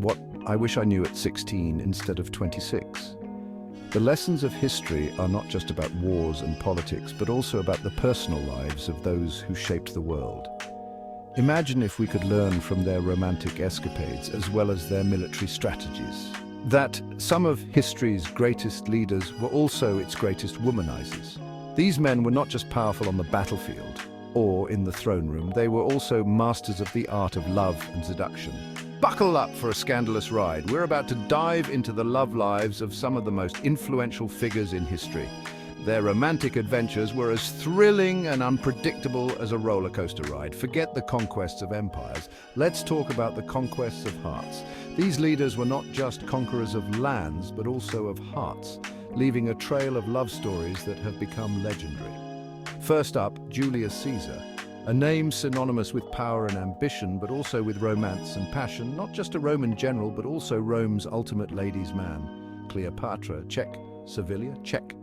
what I wish I knew at 16 instead of 26. The lessons of history are not just about wars and politics, but also about the personal lives of those who shaped the world. Imagine if we could learn from their romantic escapades as well as their military strategies. That some of history's greatest leaders were also its greatest womanizers. These men were not just powerful on the battlefield or in the throne room, they were also masters of the art of love and seduction. Buckle up for a scandalous ride. We're about to dive into the love lives of some of the most influential figures in history. Their romantic adventures were as thrilling and unpredictable as a roller coaster ride. Forget the conquests of empires. Let's talk about the conquests of hearts. These leaders were not just conquerors of lands, but also of hearts, leaving a trail of love stories that have become legendary. First up, Julius Caesar. A name synonymous with power and ambition, but also with romance and passion. Not just a Roman general, but also Rome's ultimate ladies' man. Cleopatra, check. Sevilla, check.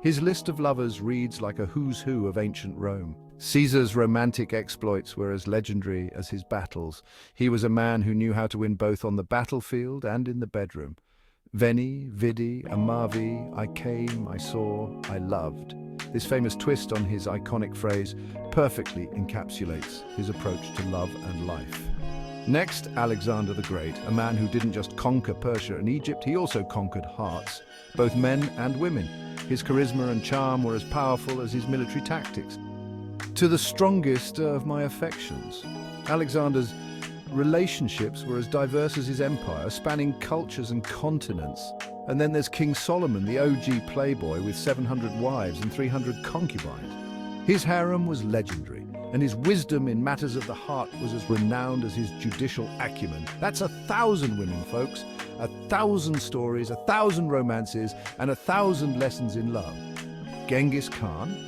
His list of lovers reads like a who's who of ancient Rome. Caesar's romantic exploits were as legendary as his battles. He was a man who knew how to win both on the battlefield and in the bedroom. Veni, vidi, amavi, I came, I saw, I loved. This famous twist on his iconic phrase perfectly encapsulates his approach to love and life. Next, Alexander the Great, a man who didn't just conquer Persia and Egypt, he also conquered hearts, both men and women. His charisma and charm were as powerful as his military tactics. To the strongest of my affections, Alexander's relationships were as diverse as his empire, spanning cultures and continents. And then there's King Solomon, the OG playboy with 700 wives and 300 concubines. His harem was legendary, and his wisdom in matters of the heart was as renowned as his judicial acumen. That's 1,000 women, folks. 1,000 stories, 1,000 romances, and 1,000 lessons in love. Genghis Khan?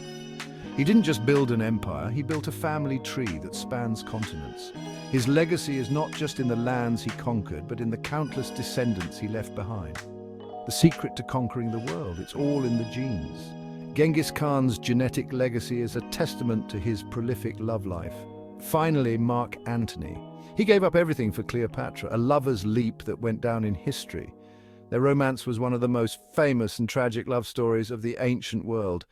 He didn't just build an empire, he built a family tree that spans continents. His legacy is not just in the lands he conquered, but in the countless descendants he left behind. The secret to conquering the world, it's all in the genes. Genghis Khan's genetic legacy is a testament to his prolific love life. Finally, Mark Antony. He gave up everything for Cleopatra, a lover's leap that went down in history. Their romance was one of the most famous and tragic love stories of the ancient world.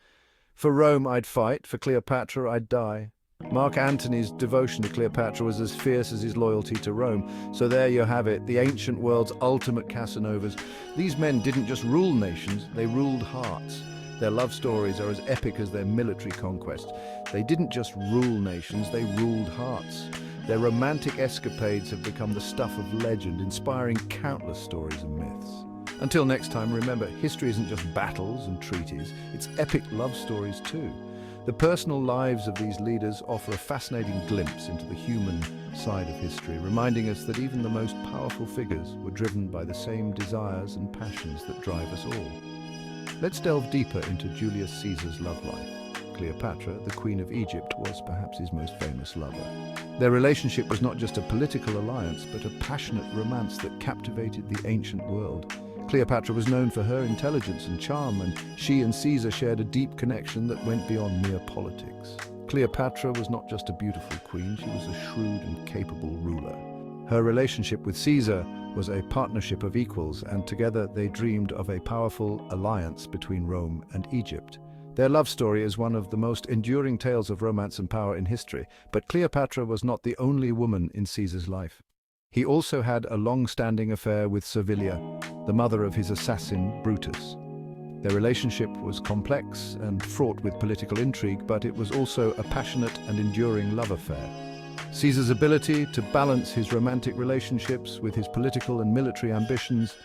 For Rome, I'd fight. For Cleopatra, I'd die. Mark Antony's devotion to Cleopatra was as fierce as his loyalty to Rome. So there you have it, the ancient world's ultimate Casanovas. These men didn't just rule nations, they ruled hearts. Their love stories are as epic as their military conquests. They didn't just rule nations, they ruled hearts. Their romantic escapades have become the stuff of legend, inspiring countless stories and myths. Until next time, remember, history isn't just battles and treaties, it's epic love stories too. The personal lives of these leaders offer a fascinating glimpse into the human side of history, reminding us that even the most powerful figures were driven by the same desires and passions that drive us all. Let's delve deeper into Julius Caesar's love life. Cleopatra, the Queen of Egypt, was perhaps his most famous lover. Their relationship was not just a political alliance, but a passionate romance that captivated the ancient world. Cleopatra was known for her intelligence and charm, and she and Caesar shared a deep connection that went beyond mere politics. Cleopatra was not just a beautiful queen, she was a shrewd and capable ruler. Her relationship with Caesar was a partnership of equals, and together they dreamed of a powerful alliance between Rome and Egypt. Their love story is one of the most enduring tales of romance and power in history, but Cleopatra was not the only woman in Caesar's life. He also had a long-standing affair with Servilia, the mother of his assassin Brutus. Their relationship was complex and fraught with political intrigue, but it was also a passionate and enduring love affair. Caesar's ability to balance his romantic relationships with his political and military ambitions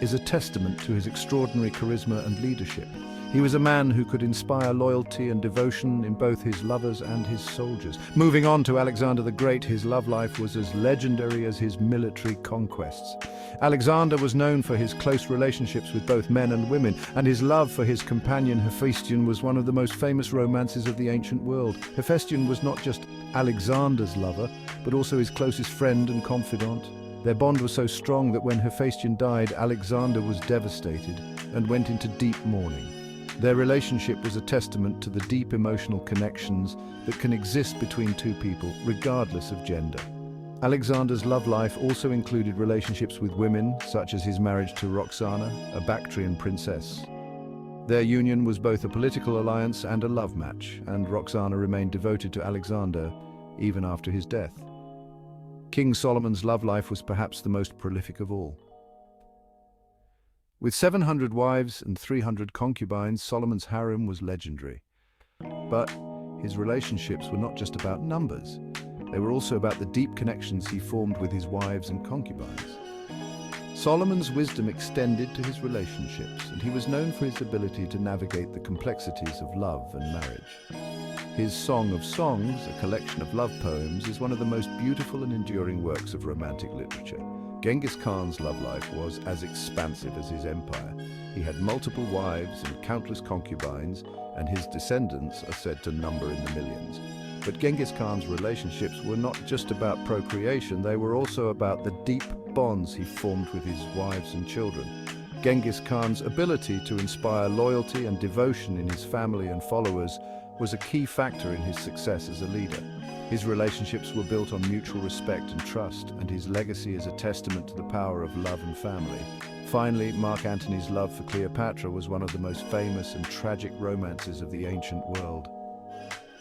is a testament to his extraordinary charisma and leadership. He was a man who could inspire loyalty and devotion in both his lovers and his soldiers. Moving on to Alexander the Great, his love life was as legendary as his military conquests. Alexander was known for his close relationships with both men and women, and his love for his companion Hephaestion was one of the most famous romances of the ancient world. Hephaestion was not just Alexander's lover, but also his closest friend and confidant. Their bond was so strong that when Hephaestion died, Alexander was devastated and went into deep mourning. Their relationship was a testament to the deep emotional connections that can exist between two people, regardless of gender. Alexander's love life also included relationships with women, such as his marriage to Roxana, a Bactrian princess. Their union was both a political alliance and a love match, and Roxana remained devoted to Alexander even after his death. King Solomon's love life was perhaps the most prolific of all. With 700 wives and 300 concubines, Solomon's harem was legendary. But his relationships were not just about numbers. They were also about the deep connections he formed with his wives and concubines. Solomon's wisdom extended to his relationships, and he was known for his ability to navigate the complexities of love and marriage. His Song of Songs, a collection of love poems, is one of the most beautiful and enduring works of romantic literature. Genghis Khan's love life was as expansive as his empire. He had multiple wives and countless concubines, and his descendants are said to number in the millions. But Genghis Khan's relationships were not just about procreation, they were also about the deep bonds he formed with his wives and children. Genghis Khan's ability to inspire loyalty and devotion in his family and followers was a key factor in his success as a leader. His relationships were built on mutual respect and trust, and his legacy is a testament to the power of love and family. Finally, Mark Antony's love for Cleopatra was one of the most famous and tragic romances of the ancient world.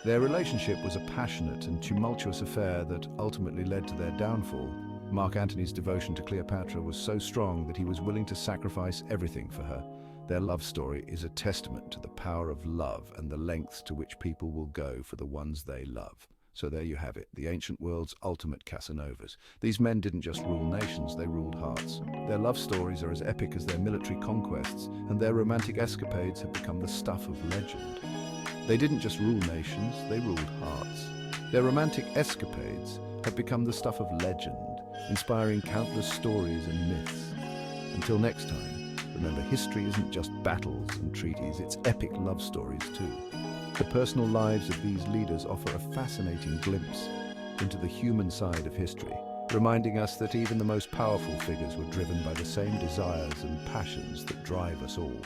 Their relationship was a passionate and tumultuous affair that ultimately led to their downfall. Mark Antony's devotion to Cleopatra was so strong that he was willing to sacrifice everything for her. Their love story is a testament to the power of love and the lengths to which people will go for the ones they love. So there you have it, the ancient world's ultimate Casanovas. These men didn't just rule nations, they ruled hearts. Their love stories are as epic as their military conquests, and their romantic escapades have become the stuff of legend. They didn't just rule nations, they ruled hearts. Their romantic escapades have become the stuff of legend, inspiring countless stories and myths. Until next time, remember, history isn't just battles and treaties, it's epic love stories too. The personal lives of these leaders offer a fascinating glimpse into the human side of history, reminding us that even the most powerful figures were driven by the same desires and passions that drive us all.